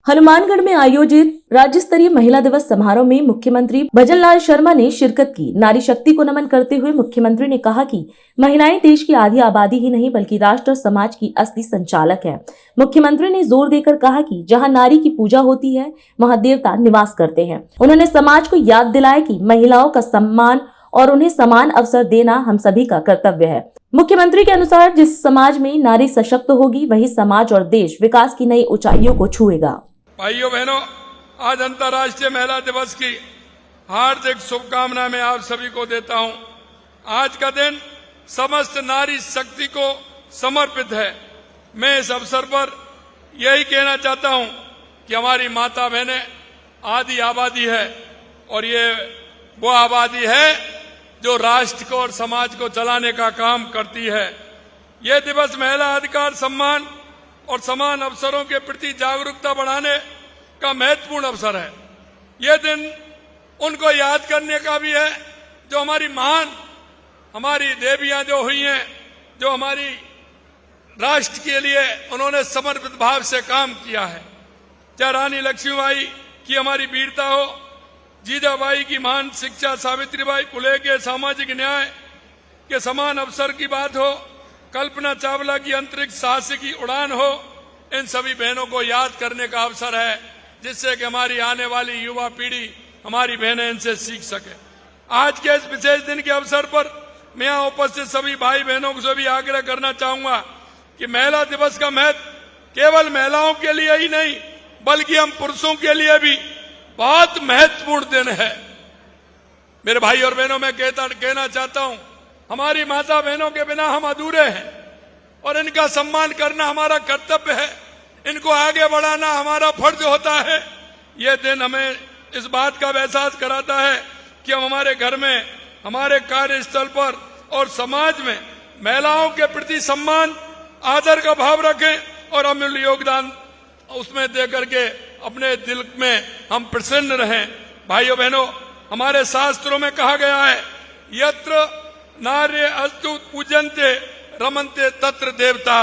हनुमानगढ़ में आयोजित राज्य स्तरीय महिला दिवस समारोह में मुख्यमंत्री भजनलाल शर्मा ने शिरकत की। नारी शक्ति को नमन करते हुए मुख्यमंत्री ने कहा कि महिलाएं देश की आधी आबादी ही नहीं बल्कि राष्ट्र और समाज की असली संचालक है। मुख्यमंत्री ने जोर देकर कहा कि जहां नारी की पूजा होती है वहां देवता निवास करते हैं। उन्होंने समाज को याद दिलाया कि महिलाओं का सम्मान और उन्हें समान अवसर देना हम सभी का कर्तव्य है। मुख्यमंत्री के अनुसार जिस समाज में नारी सशक्त होगी वही समाज और देश विकास की नई ऊंचाइयों को छुएगा। भाइयों बहनों, आज अंतर्राष्ट्रीय महिला दिवस की हार्दिक शुभकामनाएं मैं आप सभी को देता हूं। आज का दिन समस्त नारी शक्ति को समर्पित है। मैं इस अवसर पर यही कहना चाहता हूं कि हमारी माता बहनें आधी आबादी है और ये वो आबादी है जो राष्ट्र को और समाज को चलाने का काम करती है। ये दिवस महिला अधिकार, सम्मान और समान अवसरों के प्रति जागरूकता बढ़ाने का महत्वपूर्ण अवसर है। ये दिन उनको याद करने का भी है जो हमारी देवियां जो हुई हैं, जो हमारी राष्ट्र के लिए उन्होंने समर्पित भाव से काम किया है। चाहे रानी लक्ष्मीबाई की हमारी वीरता हो, जीजाबाई की महान शिक्षा, सावित्रीबाई फुले के सामाजिक न्याय के समान अवसर की बात हो, कल्पना चावला की अंतरिक्ष साहसिक की उड़ान हो, इन सभी बहनों को याद करने का अवसर है जिससे कि हमारी आने वाली युवा पीढ़ी, हमारी बहनें इनसे सीख सके। आज के इस विशेष दिन के अवसर पर मैं यहाँ उपस्थित सभी भाई बहनों से भी आग्रह करना चाहूंगा कि महिला दिवस का महत्व केवल महिलाओं के लिए ही नहीं बल्कि हम पुरुषों के लिए भी बहुत महत्वपूर्ण दिन है। मेरे भाई और बहनों, मैं कहना चाहता हूं, हमारी माता बहनों के बिना हम अधूरे हैं और इनका सम्मान करना हमारा कर्तव्य है। इनको आगे बढ़ाना हमारा फर्ज होता है। यह दिन हमें इस बात का एहसास कराता है कि हम हमारे घर में, हमारे कार्यस्थल पर और समाज में महिलाओं के प्रति सम्मान, आदर का भाव रखें और अमूल्य योगदान उसमें दे करके अपने दिल में हम प्रसन्न रहें। भाइयों बहनों, हमारे शास्त्रों में कहा गया है, यत्र नार्य अस्तु पूजन्ते रमन्ते तत्र देवता।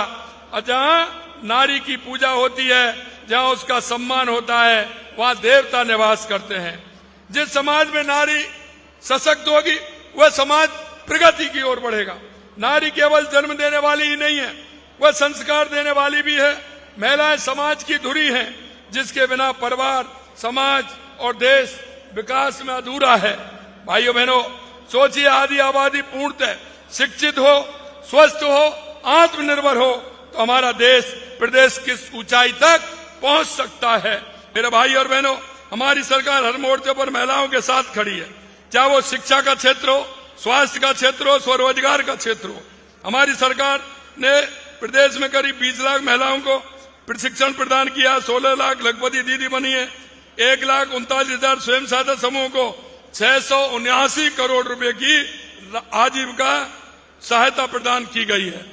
जहां नारी की पूजा होती है, जहां उसका सम्मान होता है, वहां देवता निवास करते हैं। जिस समाज में नारी सशक्त होगी वह समाज प्रगति की ओर बढ़ेगा। नारी केवल जन्म देने वाली ही नहीं है, वह संस्कार देने वाली भी है। महिलाएं समाज की धुरी हैं जिसके बिना परिवार, समाज और देश विकास में अधूरा है। भाइयों बहनों, सोचिए, आधी आबादी पूर्णतः शिक्षित हो, स्वस्थ हो, आत्मनिर्भर हो तो हमारा देश, प्रदेश किस ऊंचाई तक पहुंच सकता है। मेरे भाई और बहनों, हमारी सरकार हर मोर्चे पर महिलाओं के साथ खड़ी है, चाहे वो शिक्षा का क्षेत्र हो, स्वास्थ्य का क्षेत्र हो, स्वरोजगार का क्षेत्र हो। हमारी सरकार ने प्रदेश में करीब 20 लाख महिलाओं को प्रशिक्षण प्रदान किया, 16 लाख लखपति दीदी बनी है, 1,39,000 स्वयं सहायता समूह को 679 करोड़ रुपए की आजीविका सहायता प्रदान की गई है।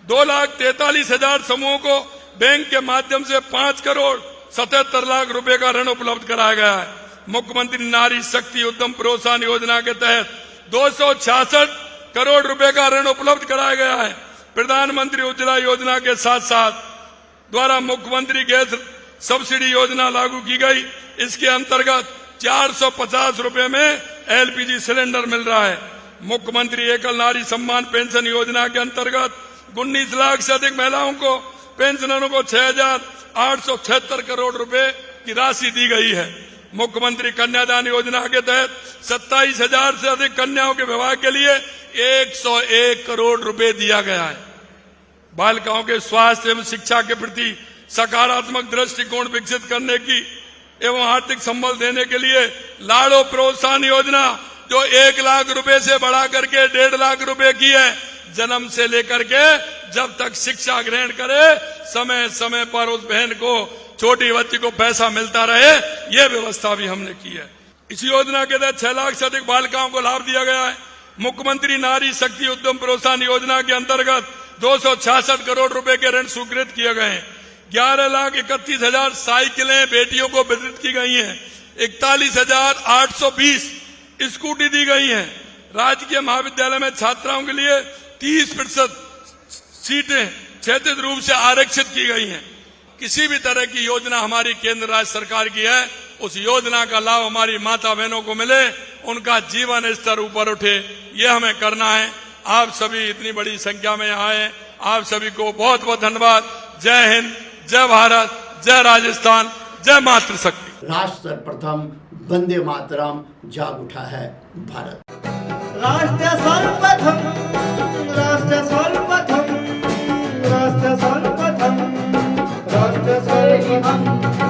2,43,000 समूहों को बैंक के माध्यम से 5 करोड़ 77 लाख रुपए का ऋण उपलब्ध कराया गया है। मुख्यमंत्री नारी शक्ति उद्यम प्रोत्साहन योजना के तहत 266 करोड़ रुपए का ऋण उपलब्ध कराया गया है। प्रधानमंत्री उज्ज्वला योजना के साथ साथ द्वारा मुख्यमंत्री गैस सब्सिडी योजना लागू की गई। इसके अंतर्गत 450 रुपए में एलपीजी सिलेंडर मिल रहा है। मुख्यमंत्री एकल नारी सम्मान पेंशन योजना के अंतर्गत 19 लाख से अधिक महिलाओं को, पेंशनरों को 6,876 करोड़ रुपए की राशि दी गई है। मुख्यमंत्री कन्यादान योजना के तहत 27,000 से अधिक कन्याओं के विवाह के लिए 101 करोड़ रुपए दिया गया है। बालिकाओं के स्वास्थ्य एवं शिक्षा के प्रति सकारात्मक दृष्टिकोण विकसित करने की एवं आर्थिक संबल देने के लिए लाड़ो प्रोत्साहन योजना, जो 1 लाख रुपए से बढ़ा करके 1.5 लाख रुपए की है, जन्म से लेकर के जब तक शिक्षा ग्रहण करे, समय समय पर उस बहन को, छोटी बच्ची को पैसा मिलता रहे, ये व्यवस्था भी हमने की है। इस योजना के तहत 6 लाख से अधिक बालिकाओं को लाभ दिया गया है। मुख्यमंत्री नारी शक्ति उद्यम प्रोत्साहन योजना के अंतर्गत 266 करोड़ रुपए के ऋण स्वीकृत किए गए हैं। 11,31,000 साइकिलें बेटियों को वितरित की गई हैं। 41,820 स्कूटी दी गई हैं। राजकीय महाविद्यालय में छात्राओं के लिए 30% सीटें क्षैतिज रूप से आरक्षित की गई हैं। किसी भी तरह की योजना हमारी केंद्र राज्य सरकार की है, उस योजना का लाभ हमारी माता बहनों को मिले, उनका जीवन स्तर ऊपर उठे, ये हमें करना है। आप सभी इतनी बड़ी संख्या में आए, आप सभी को बहुत बहुत धन्यवाद। जय हिंद, जय भारत, जय राजस्थान, जय मातृशक्ति। राष्ट्र सर्वप्रथम, वंदे मातरम, जाग उठा है भारत। राष्ट्र सर्वप्रथम